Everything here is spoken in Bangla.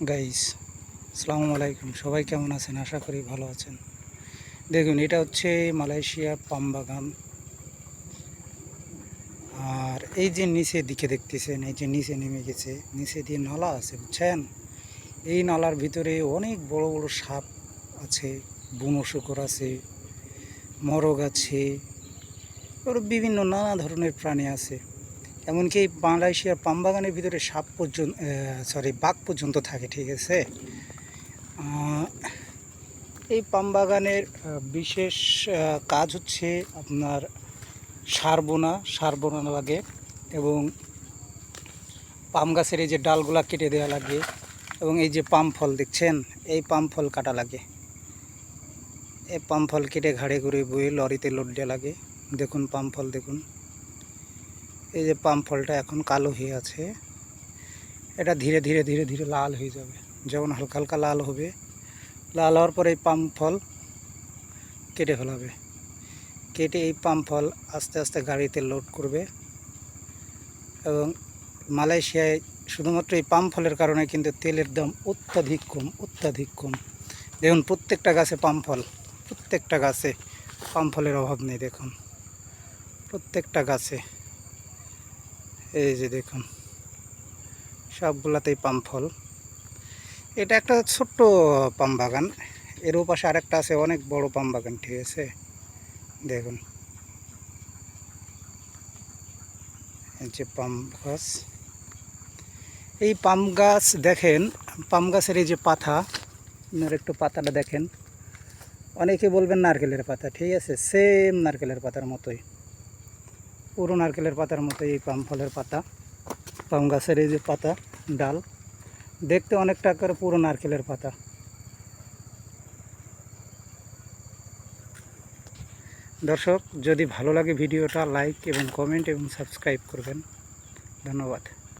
গাইস, আসসালামু আলাইকুম। সবাই কেমন আছেন? আশা করি ভালো আছেন। দেখুন, এটা হচ্ছে মালয়েশিয়ার পাম বাগান। আর এই যে নিচের দিকে দেখতেছেন, এই যে নিচে নেমে গেছে, নিচে দিয়ে নালা আছে, বুঝছেন? এই নালার ভিতরে অনেক বড় বড় সাপ আছে, বুনো শুকর আছে, মরগ আছে, আরও বিভিন্ন নানা ধরনের প্রাণী আছে। এমনকি এই মালয়েশিয়ার পাম বাগানের ভিতরে সাপ পর্যন্ত, বাঘ পর্যন্ত থাকে, ঠিক আছে? এই পাম বাগানের বিশেষ কাজ হচ্ছে আপনার সার বোনা লাগে, এবং পাম গাছের এই যে ডালগুলা কেটে দেওয়া লাগে, এবং এই যে পাম ফল দেখছেন, এই পাম ফল কাটা লাগে। এই পাম ফল কেটে ঘাড়ে করে বয়ে লরিতে লোড দেওয়া লাগে। দেখুন পাম ফল, দেখুন এই যে পাম ফলটা এখন কালো হয়ে আছে, এটা ধীরে ধীরে ধীরে ধীরে লাল হয়ে যাবে। যেমন হালকা হালকা লাল হবে, লাল হওয়ার পরে এই পাম ফল কেটে ফেলাবে। কেটে এই পাম ফল আস্তে আস্তে গাড়িতে লোড করবে। এবং মালয়েশিয়ায় শুধুমাত্র এই পাম ফলের কারণে কিন্তু তেলের দাম অত্যাধিক কম। দেখুন প্রত্যেকটা গাছে পাম ফল, প্রত্যেকটা গাছে পাম ফলের অভাব নেই। দেখুন প্রত্যেকটা গাছে, এই যে দেখুন সবগুলাতেই পাম ফল। এটা একটা ছোট্ট পাম বাগান, এর পাশে আরেকটা আছে অনেক বড় পাম বাগান, ঠিক আছে? দেখুন এই যে পাম গাছ, এই পাম গাছ দেখেন, পাম গাছের এই যে পাতা, আপনার একটু পাতাটা দেখেন। অনেকে বলবেন নারকেলের পাতা, ঠিক আছে, সেম নারকেলের পাতার মতোই, পুরো নারকেলের পাতার মতোই এই পাম ফলের পাতা। পাম গাছের এই যে পাতা, ডাল দেখতে অনেকটা করে পুরো নারকেলের পাতা। দর্শক, যদি ভালো লাগে ভিডিওটা লাইক এবং কমেন্ট এবং সাবস্ক্রাইব করবেন। ধন্যবাদ।